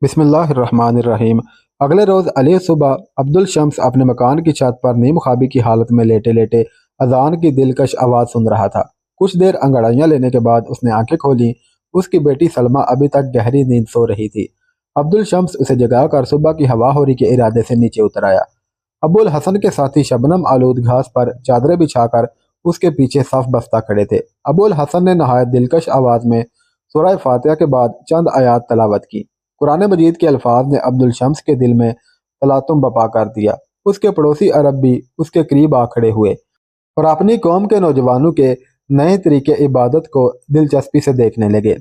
بسم اللہ الرحمن الرحیم۔ اگلے روز علی صبح عبدالشمس اپنے مکان کی چھت پر نیم خوابی کی حالت میں لیٹے لیٹے اذان کی دلکش آواز سن رہا تھا۔ کچھ دیر انگڑائیاں لینے کے بعد اس نے آنکھیں کھولیں۔ اس کی بیٹی سلمہ ابھی تک گہری نیند سو رہی تھی۔ عبدالشمس اسے جگا کر صبح کی ہوا ہوری کے ارادے سے نیچے اتر آیا۔ ابو الحسن کے ساتھی شبنم آلود گھاس پر چادریں بچھا کر اس کے پیچھے صف بستہ کھڑے تھے۔ ابو الحسن نے نہایت دلکش آواز میں سورہ فاتحہ کے بعد چند آیات تلاوت کی۔ قرآن مجید کے الفاظ نے عبدالشمس کے دل میں تلاطم بپا کر دیا۔ اس کے پڑوسی عرب بھی اس کے قریب آ کھڑے ہوئے اور اپنی قوم کے نوجوانوں کے نئے طریقے عبادت کو دلچسپی سے دیکھنے لگے۔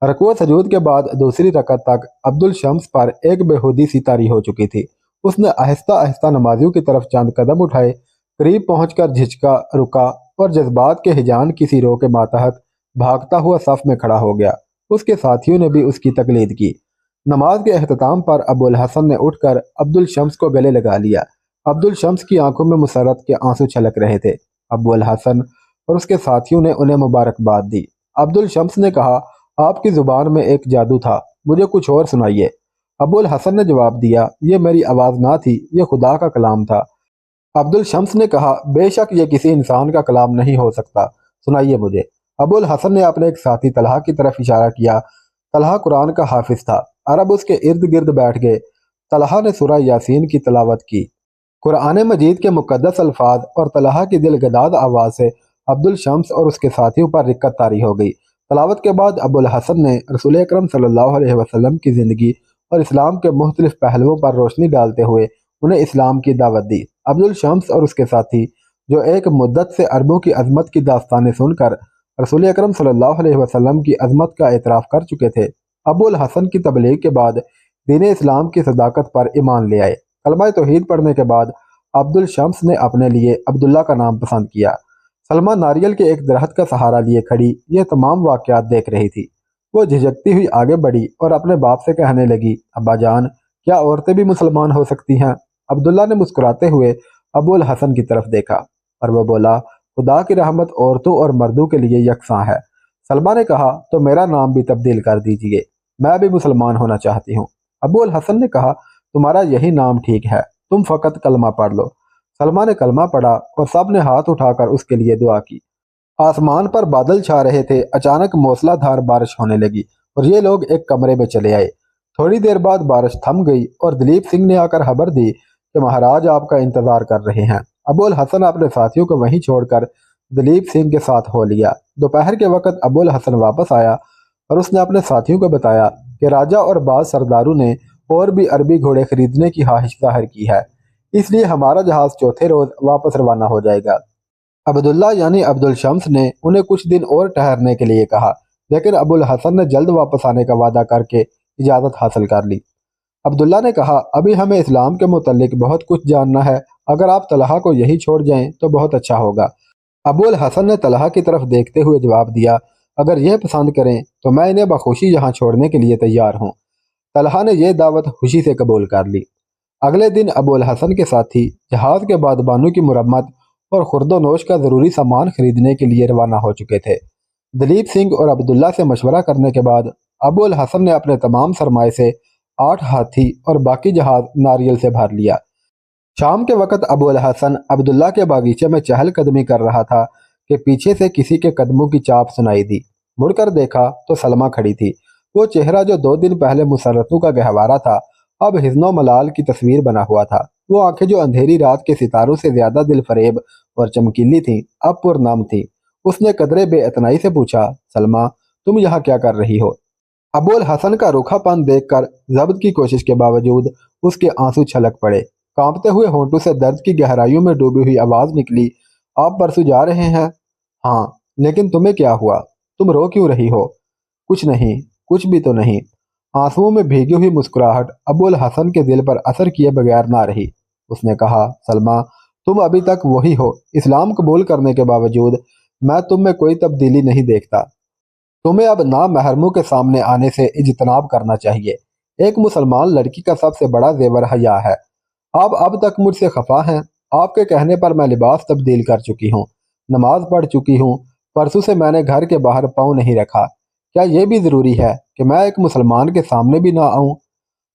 رکوع سجود کے بعد دوسری رکعت تک عبدالشمس پر ایک بےہودی سی طاری ہو چکی تھی۔ اس نے آہستہ آہستہ نمازیوں کی طرف چند قدم اٹھائے، قریب پہنچ کر جھجکا، رکا اور جذبات کے ہیجان کسی رو کے ماتحت بھاگتا ہوا صف میں کھڑا ہو گیا۔ اس کے ساتھیوں نے بھی اس کی تقلید کی۔ نماز کے اختتام پر ابو الحسن نے اٹھ کر عبدالشمس کو گلے لگا لیا۔ عبدالشمس کی آنکھوں میں مسرت کے آنسو چھلک رہے تھے۔ ابو الحسن اور اس کے ساتھیوں نے انہیں مبارکباد دی۔ عبدالشمس نے کہا، آپ کی زبان میں ایک جادو تھا، مجھے کچھ اور سنائیے۔ ابو الحسن نے جواب دیا، یہ میری آواز نہ تھی، یہ خدا کا کلام تھا۔ عبدالشمس نے کہا، بے شک یہ کسی انسان کا کلام نہیں ہو سکتا، سنائیے مجھے۔ ابو الحسن نے اپنے ایک ساتھی طلحہ کی طرف اشارہ کیا۔ طلحہ قرآن کا حافظ تھا۔ عرب اس کے ارد گرد بیٹھ گئے۔ طلحہ نے سورہ یاسین کی تلاوت کی۔ قرآن مجید کے مقدس الفاظ اور طلحہ کی دل گداز آواز سے عبدالشمس اور اس کے ساتھیوں پر رکت طاری ہو گئی۔ تلاوت کے بعد ابو الحسن نے رسول اکرم صلی اللہ علیہ وسلم کی زندگی اور اسلام کے مختلف پہلوؤں پر روشنی ڈالتے ہوئے انہیں اسلام کی دعوت دی۔ عبدالشمس اور اس کے ساتھی جو ایک مدت سے عربوں کی عظمت کی داستانیں سن کر رسول اکرم صلی اللہ علیہ وسلم کی عظمت کا اعتراف کر چکے تھے، ابو الحسن کی تبلیغ کے بعد دین اسلام کی صداقت پر ایمان لے آئے۔ کلمہ توحید پڑھنے کے بعد عبدالشمس نے اپنے لیے عبداللہ کا نام پسند کیا۔ سلمہ ناریل کے ایک درخت کا سہارا لیے کھڑی یہ تمام واقعات دیکھ رہی تھی۔ وہ جھجکتی ہوئی آگے بڑھی اور اپنے باپ سے کہنے لگی، ابا جان، کیا عورتیں بھی مسلمان ہو سکتی ہیں؟ عبداللہ نے مسکراتے ہوئے ابو الحسن کی طرف دیکھا اور وہ بولا، خدا کی رحمت عورتوں اور مردوں کے لیے یکساں ہے۔ سلمہ نے کہا، تو میرا نام بھی تبدیل کر دیجئے، میں بھی مسلمان ہونا چاہتی ہوں۔ ابو الحسن نے کہا، تمہارا یہی نام ٹھیک ہے، تم فقط کلمہ پڑھ لو۔ سلمہ نے کلمہ پڑھا اور سب نے ہاتھ اٹھا کر اس کے لیے دعا کی۔ آسمان پر بادل چھا رہے تھے۔ اچانک موسلا دھار بارش ہونے لگی اور یہ لوگ ایک کمرے میں چلے آئے۔ تھوڑی دیر بعد بارش تھم گئی اور دلیپ سنگھ نے آ کر خبر دی کہ مہاراج آپ کا انتظار کر رہے ہیں۔ ابو الحسن اپنے ساتھیوں کو وہیں چھوڑ کر دلیپ سنگھ کے ساتھ ہو لیا۔ دوپہر کے وقت ابو الحسن واپس آیا اور اس نے اپنے ساتھیوں کو بتایا کہ راجہ اور بعض سرداروں نے اور بھی عربی گھوڑے خریدنے کی خواہش ظاہر کی ہے، اس لیے ہمارا جہاز چوتھے روز واپس روانہ ہو جائے گا۔ عبداللہ یعنی عبدالشمس نے انہیں کچھ دن اور ٹھہرنے کے لیے کہا، لیکن ابو الحسن نے جلد واپس آنے کا وعدہ کر کے اجازت حاصل کر لی۔ عبداللہ نے کہا، ابھی ہمیں اسلام کے متعلق بہت کچھ جاننا ہے، اگر آپ طلحہ کو یہی چھوڑ جائیں تو بہت اچھا ہوگا۔ ابو الحسن نے طلحہ کی طرف دیکھتے ہوئے جواب دیا، اگر یہ پسند کریں تو میں انہیں بخوشی یہاں چھوڑنے کے لیے تیار ہوں۔ طلحہ نے یہ دعوت خوشی سے قبول کر لی۔ اگلے دن ابو الحسن کے ساتھی جہاز کے بادبانوں کی مرمت اور خرد و نوش کا ضروری سامان خریدنے کے لیے روانہ ہو چکے تھے۔ دلیپ سنگھ اور عبداللہ سے مشورہ کرنے کے بعد ابو الحسن نے اپنے تمام سرمائے سے 8 ہاتھی اور باقی جہاز ناریل سے بھر لیا۔ شام کے وقت ابو الحسن عبداللہ کے باغیچے میں چہل قدمی کر رہا تھا کہ پیچھے سے کسی کے قدموں کی چاپ سنائی دی۔ مڑ کر دیکھا تو سلمہ کھڑی تھی۔ وہ چہرہ جو 2 دن پہلے مسرتوں کا گہوارہ تھا اب حزن و ملال کی تصویر بنا ہوا تھا۔ وہ آنکھیں جو اندھیری رات کے ستاروں سے زیادہ دل فریب اور چمکیلی تھیں اب پرنم تھیں۔ اس نے قدرے بے اعتنائی سے پوچھا، سلمہ، تم یہاں کیا کر رہی ہو؟ ابو الحسن کا روکھا پن دیکھ کر ضبط کی کوشش کے باوجود اس کے آنسو چھلک پڑے۔ کانپتے ہوئے ہونٹوں سے درد کی گہرائیوں میں ڈوبی ہوئی آواز نکلی، آپ پرسوں جا رہے ہیں؟ ہاں، لیکن تمہیں کیا ہوا؟ تم رو کیوں رہی ہو؟ کچھ نہیں، کچھ بھی تو نہیں۔ آنسوؤں میں بھیگی ہوئی مسکراہٹ ابو الحسن کے دل پر اثر کیے بغیر نہ رہی۔ اس نے کہا، سلمہ، تم ابھی تک وہی ہو۔ اسلام قبول کرنے کے باوجود میں تم میں کوئی تبدیلی نہیں دیکھتا۔ تمہیں اب نامحرموں کے سامنے آنے سے اجتناب کرنا چاہیے۔ ایک مسلمان لڑکی کا سب سے بڑا زیور حیا ہے۔ آپ اب تک مجھ سے خفا ہیں۔ آپ کے کہنے پر میں لباس تبدیل کر چکی ہوں، نماز پڑھ چکی ہوں، پرسوں سے میں نے گھر کے باہر پاؤں نہیں رکھا۔ کیا یہ بھی ضروری ہے کہ میں ایک مسلمان کے سامنے بھی نہ آؤں؟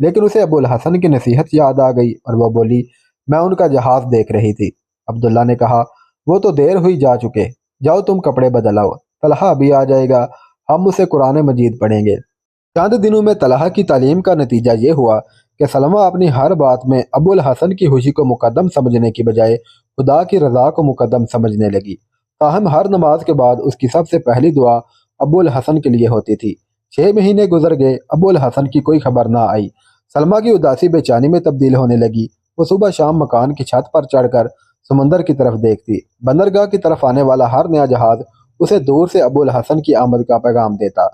لیکن اسے ابو الحسن کی نصیحت یاد آ گئی اور وہ بولی، میں ان کا جہاز دیکھ رہی تھی۔ عبداللہ نے کہا، وہ تو دیر ہوئی جا چکے، جاؤ تم کپڑے بدل آؤ، طلحہ ابھی آ جائے گا، ہم اسے قرآن مجید پڑھیں گے۔ چند دنوں میں طلحہ کی تعلیم کا نتیجہ یہ ہوا کہ سلمہ اپنی ہر بات میں ابو الحسن کی خوشی کو مقدم سمجھنے کی بجائے خدا کی رضا کو مقدم سمجھنے لگی۔ تاہم ہر نماز کے بعد اس کی سب سے پہلی دعا ابو الحسن کے لیے ہوتی تھی۔ 6 مہینے گزر گئے، ابو الحسن کی کوئی خبر نہ آئی۔ سلمہ کی اداسی بے چینی میں تبدیل ہونے لگی۔ وہ صبح شام مکان کی چھت پر چڑھ کر سمندر کی طرف دیکھتی۔ بندرگاہ کی طرف آنے والا ہر نیا جہاز اسے دور سے ابو الحسن کی آمد کا پیغام دیتا۔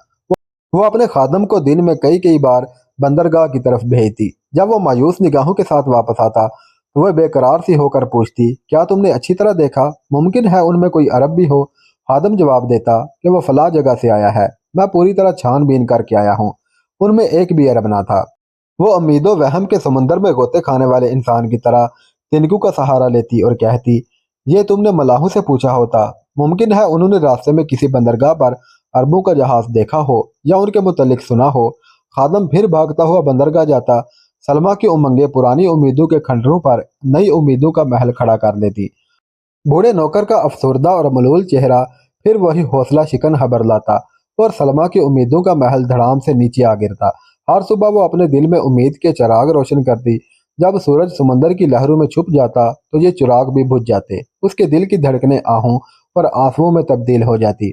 وہ اپنے خادم کو دن میں کئی بار بندرگاہ کی طرف بھیجتی۔ جب وہ مایوس نگاہوں کے ساتھ واپس آتا تو وہ بے قرار سی ہو کر پوچھتی، کیا تم نے اچھی طرح دیکھا؟ ممکن ہے ان میں کوئی عرب بھی ہو؟ خادم جواب دیتا کہ وہ فلاں جگہ سے آیا ہے، میں پوری طرح چھان بین کر کے آیا ہوں۔ ان میں ایک بھی عرب نہ تھا۔ وہ امید و وہم کے سمندر میں غوطے کھانے والے انسان کی طرح تنکو کا سہارا لیتی اور کہتی، یہ تم نے ملاحوں سے پوچھا ہوتا، ممکن ہے انہوں نے راستے میں کسی بندرگاہ پر عربوں کا جہاز دیکھا ہو یا ان کے متعلق سنا ہو۔ خادم پھر بھاگتا ہوا بندرگاہ جاتا۔ سلمہ کی امنگیں پرانی امیدوں کے کھنڈروں پر نئی امیدوں کا محل کھڑا کر لیتی۔ بوڑھے نوکر کا افسردہ اور ملول چہرہ پھر وہی حوصلہ شکن خبر لاتا اور سلمہ کی امیدوں کا محل دھڑام سے نیچے آ گرتا۔ ہر صبح وہ اپنے دل میں امید کے چراغ روشن کرتی۔ جب سورج سمندر کی لہروں میں چھپ جاتا تو یہ چراغ بھی بجھ جاتے۔ اس کے دل کی دھڑکنیں آہوں اور آنسوؤں میں تبدیل ہو جاتی۔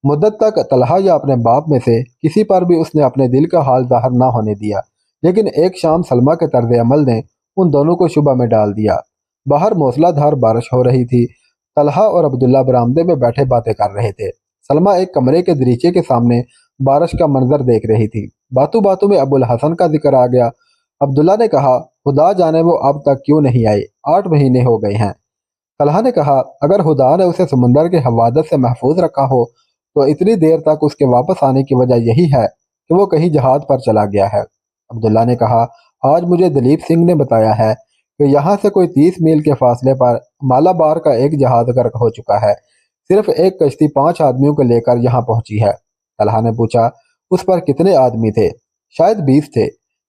مدت تک طلحہ یا اپنے باپ میں سے کسی پر بھی اس نے اپنے دل کا حال ظاہر نہ ہونے دیا، لیکن ایک شام سلمہ کے طرز عمل نے ان دونوں کو شبہ میں ڈال دیا۔ باہر موسلا دھار بارش ہو رہی تھی۔ طلحہ اور عبداللہ برآمدے میں بیٹھے باتیں کر رہے تھے۔ سلمہ ایک کمرے کے دریچے کے سامنے بارش کا منظر دیکھ رہی تھی۔ باتوں باتوں میں ابو الحسن کا ذکر آ گیا۔ عبداللہ نے کہا، خدا جانے وہ اب تک کیوں نہیں آئے، 8 مہینے ہو گئے ہیں۔ طلحہ نے کہا، اگر خدا نے اسے سمندر کے حوادث سے محفوظ رکھا ہو تو اتنی دیر تک اس کے واپس آنے کی وجہ یہی ہے کہ وہ کہیں جہاد پر چلا گیا ہے۔ عبداللہ نے کہا، آج مجھے دلیپ سنگھ نے بتایا ہے کہ یہاں سے کوئی 30 میل کے فاصلے پر مالابار کا ایک جہاز غرق ہو چکا ہے۔ صرف ایک کشتی 5 آدمیوں کو لے کر یہاں پہنچی ہے۔ طلحہ نے پوچھا، اس پر کتنے آدمی تھے؟ شاید 20 تھے۔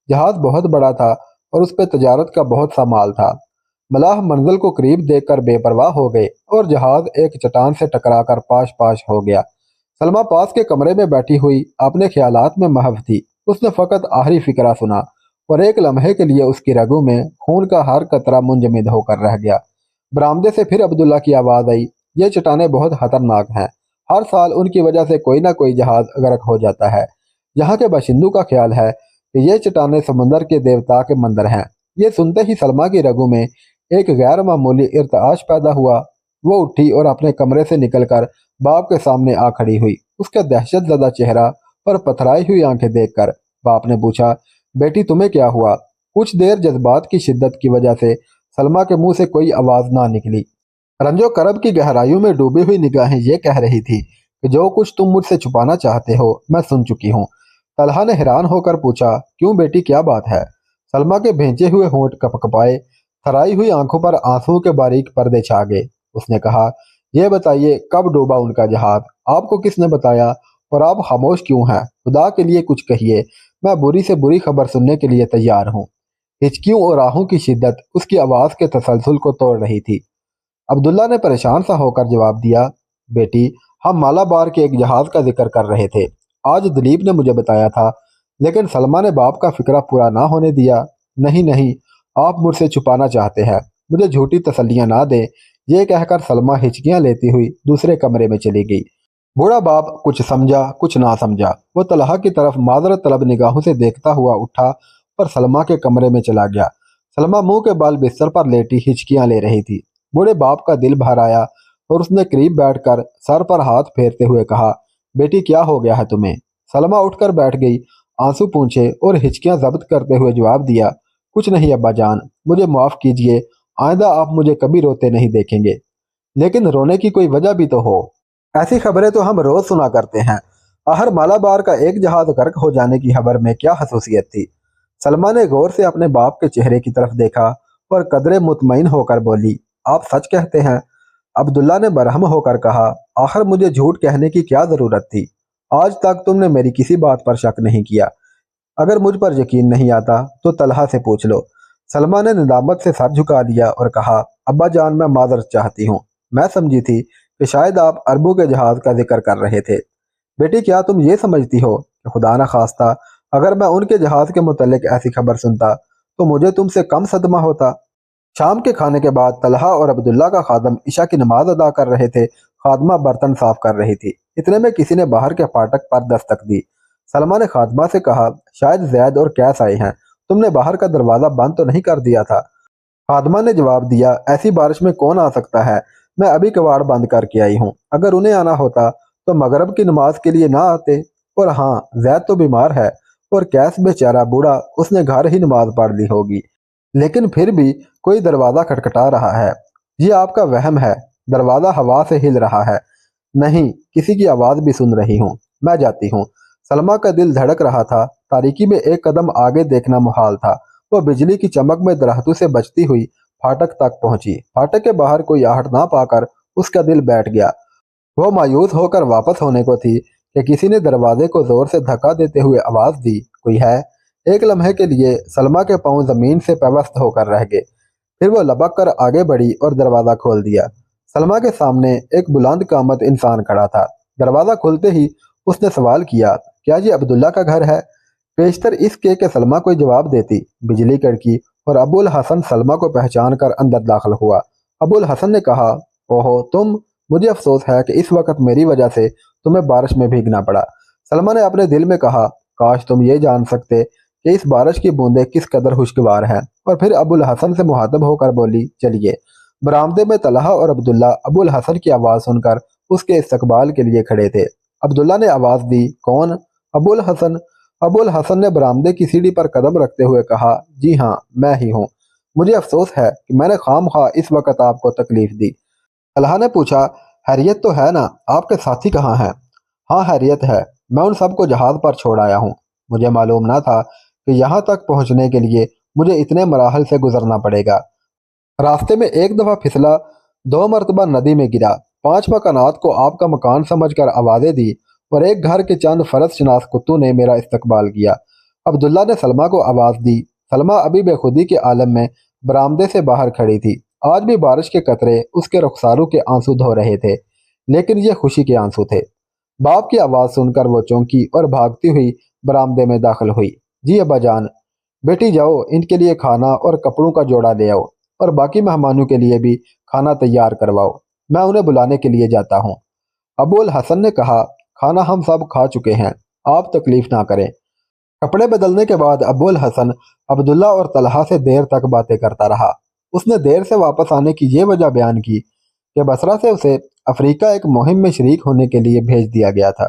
جہاز بہت بڑا تھا اور اس پہ تجارت کا بہت سا مال تھا۔ ملاح منزل کو قریب دیکھ کر بے پرواہ ہو گئے اور جہاز ایک چٹان سے ٹکرا کر پاش پاش ہو گیا۔ سلمہ پاس کے کمرے میں بیٹھی ہوئی اپنے خیالات میں محو تھی۔ اس نے فقط آخری فقرہ سنا اور ایک لمحے کے لیے اس کی رگوں میں خون کا ہر قطرہ منجمد ہو کر رہ گیا۔ برآمدے سے پھر عبداللہ کی آواز آئی، یہ چٹانیں بہت خطرناک ہیں، ہر سال ان کی وجہ سے کوئی نہ کوئی جہاز غرق ہو جاتا ہے۔ یہاں کے باشندوں کا خیال ہے کہ یہ چٹانیں سمندر کے دیوتا کے مندر ہیں۔ یہ سنتے ہی سلمہ کی رگوں میں ایک غیر معمولی ارتعاش پیدا ہوا۔ وہ اٹھی اور اپنے کمرے سے نکل کر باپ کے سامنے آ کھڑی ہوئی۔ اس کا دہشت زدہ چہرہ اور پتھرائی ہوئی آنکھیں دیکھ کر باپ نے پوچھا، بیٹی تمہیں کیا ہوا؟ کچھ دیر جذبات کی شدت کی وجہ سے سلمہ کے منہ سے کوئی آواز نہ نکلی۔ رنج و کرب کی گہرائیوں میں ڈوبی ہوئی نگاہیں یہ کہہ رہی تھی کہ جو کچھ تم مجھ سے چھپانا چاہتے ہو میں سن چکی ہوں۔ طلحہ نے حیران ہو کر پوچھا، کیوں بیٹی کیا بات ہے؟ سلمہ کے بھینچے ہوئے ہونٹ کپکپائے، تھرائی ہوئی آنکھوں پر آنسوؤں کے باریک پردے چھا گئے۔ اس نے کہا، یہ بتائیے کب ڈوبا ان کا جہاز؟ آپ کو کس نے بتایا اور آپ خاموش کیوں ہیں؟ خدا کے لیے کچھ کہیے، میں بری سے بری خبر سننے کے لیے تیار ہوں۔ ہچکیوں اور آہوں کی شدت اس کی آواز کے تسلسل کو توڑ رہی تھی۔ عبداللہ نے پریشان سا ہو کر جواب دیا، بیٹی ہم مالابار کے ایک جہاز کا ذکر کر رہے تھے، آج دلیپ نے مجھے بتایا تھا، لیکن سلمہ نے باپ کا فکرہ پورا نہ ہونے دیا۔ نہیں، آپ مجھ سے چھپانا چاہتے ہیں، مجھے جھوٹی تسلیاں نہ دیں۔ یہ کہہ کر سلمہ ہچکیاں لیتی ہوئی دوسرے کمرے میں چلی گئی۔ بوڑھا باپ کچھ سمجھا کچھ نہ سمجھا۔ وہ طلحہ کی طرف معذرت طلب نگاہوں سے دیکھتا ہوا اٹھا اور سلمہ کے کمرے میں چلا گیا۔ سلمہ منہ کے بال بستر پر لیٹی ہچکیاں لے رہی تھی۔ بوڑھے باپ کا دل بھر آیا اور اس نے قریب بیٹھ کر سر پر ہاتھ پھیرتے ہوئے کہا، بیٹی کیا ہو گیا ہے تمہیں؟ سلمہ اٹھ کر بیٹھ گئی، آنسو پونچھے اور ہچکیاں ضبط کرتے ہوئے جواب دیا، کچھ نہیں ابا جان، مجھے معاف کیجئے، آئندہ آپ مجھے کبھی روتے نہیں دیکھیں گے۔ لیکن رونے کی کوئی وجہ بھی تو ہو، ایسی خبریں تو ہم روز سنا کرتے ہیں۔ آخر مالابار کا ایک جہاز غرق ہو جانے کی خبر میں کیا خصوصیت تھی؟ سلمہ نے غور سے اپنے باپ کے چہرے کی طرف دیکھا اور قدرے مطمئن ہو کر بولی، آپ سچ کہتے ہیں؟ عبداللہ نے برہم ہو کر کہا، آخر مجھے جھوٹ کہنے کی کیا ضرورت تھی؟ آج تک تم نے میری کسی بات پر شک نہیں کیا۔ اگر مجھ پر یقین نہیں آتا تو طلحہ سے پوچھ لو۔ سلمہ نے ندامت سے سر جھکا لیا اور کہا، ابا جان میں معذرت چاہتی ہوں، میں سمجھی تھی کہ شاید آپ عربوں کے جہاز کا ذکر کر رہے تھے۔ بیٹی کیا تم یہ سمجھتی ہو کہ خدا نہ خواستہ اگر میں ان کے جہاز کے متعلق ایسی خبر سنتا تو مجھے تم سے کم صدمہ ہوتا؟ شام کے کھانے کے بعد طلحہ اور عبداللہ کا خادم عشاء کی نماز ادا کر رہے تھے۔ خادمہ برتن صاف کر رہی تھی، اتنے میں کسی نے باہر کے پھاٹک پر دستک دی۔ سلمہ نے خادمہ سے کہا، شاید زید اور قیس آئے ہیں، تم نے باہر کا دروازہ بند تو نہیں کر دیا تھا؟ خادمہ نے جواب دیا، ایسی بارش میں کون آ سکتا ہے، میں ابھی کواڑ بند کر کے آئی ہوں، اگر انہیں آنا ہوتا تو مغرب کی نماز کے لیے نہ آتے۔ اور ہاں، زید تو بیمار ہے اور قیس بیچارہ بوڑھا، اس نے گھر ہی نماز پڑھ لی ہوگی، لیکن پھر بھی کوئی دروازہ کھٹکھٹا رہا ہے۔ یہ آپ کا وہم ہے، دروازہ ہوا سے ہل رہا ہے۔ نہیں، کسی کی آواز بھی سن رہی ہوں، میں جاتی ہوں۔ سلمہ کا دل دھڑک رہا تھا، تاریکی میں ایک قدم آگے دیکھنا محال تھا۔ وہ بجلی کی چمک میں درختوں سے بچتی ہوئی پھاٹک تک پہنچی۔ پھاٹک کے باہر کوئی آہٹ نہ پا کر اس کا دل بیٹھ گیا۔ وہ مایوس ہو کر واپس ہونے کو تھی کہ کسی نے دروازے کو زور سے دھکا دیتے ہوئے آواز دی، کوئی ہے؟ ایک لمحے کے لیے سلمہ کے پاؤں زمین سے پیوست ہو کر رہ گئے، پھر وہ لبک کر آگے بڑھی اور دروازہ کھول دیا۔ سلمہ کے سامنے ایک بلند قامت انسان کھڑا تھا۔ دروازہ کھلتے ہی اس نے سوال کیا، کیا یہ عبداللہ کا گھر ہے؟ پیشتر اس کے کہ سلمہ کوئی جواب دیتی، بجلی کڑکی اور ابو الحسن سلمہ کو پہچان کر اندر داخل ہوا۔ ابو الحسن نے کہا، اوہو تم، مجھے افسوس ہے کہ اس وقت میری وجہ سے تمہیں بارش میں بھیگنا پڑا۔ سلمہ نے اپنے دل میں کہا، کاش تم یہ جان سکتے کہ اس بارش کی بوندیں کس قدر خوشگوار ہیں۔ اور پھر ابو الحسن سے مخاطب ہو کر بولی، چلیے۔ برآمدے میں طلحہ اور عبداللہ ابو الحسن کی آواز سن کر اس کے استقبال کے لیے کھڑے تھے۔ عبداللہ نے آواز دی، کون؟ ابو الحسن۔ ابو الحسن نے برآمدے کی سیڑھی پر قدم رکھتے ہوئے کہا، جی ہاں، میں ہی ہوں، مجھے افسوس ہے کہ میں نے خام خواہ اس وقت آپ کو تکلیف دی۔ طلحہ نے پوچھا، خیریت تو ہے نا؟ آپ کے ساتھی کہاں ہیں؟ ہاں خیریت ہے، میں ان سب کو جہاز پر چھوڑ آیا ہوں۔ مجھے معلوم نہ تھا کہ یہاں تک پہنچنے کے لیے مجھے اتنے مراحل سے گزرنا پڑے گا۔ راستے میں ایک دفعہ پھسلا، 2 مرتبہ ندی میں گرا، 5 مکانات کو آپ کا مکان سمجھ کر آوازیں دی اور ایک گھر کے چند فرض شناس کتوں نے میرا استقبال کیا۔ عبداللہ نے سلمہ کو آواز دی۔ سلمہ ابھی بے خودی کے عالم میں برآمدے سے باہر کھڑی تھی۔ آج بھی بارش کے قطرے اس کے رخساروں کے آنسو دھو رہے تھے، لیکن یہ خوشی کے آنسو تھے۔ باپ کی آواز سن کر وہ چونکی اور بھاگتی ہوئی برآمدے میں داخل ہوئی۔ جی ابا جان۔ بیٹی جاؤ، ان کے لیے کھانا اور کپڑوں کا جوڑا لے آؤ اور باقی مہمانوں کے لیے بھی کھانا تیار کرواؤ، میں انہیں بلانے کے لیے جاتا ہوں۔ ابو الحسن نے کہا، کھانا ہم سب کھا چکے ہیں، آپ تکلیف نہ کریں۔ کپڑے بدلنے کے بعد ابو الحسن عبداللہ اور طلحہ سے دیر تک باتیں کرتا رہا۔ اس نے دیر سے واپس آنے کی یہ وجہ بیان کی کہ بصرہ سے اسے افریقہ ایک مہم میں شریک ہونے کے لیے بھیج دیا گیا تھا۔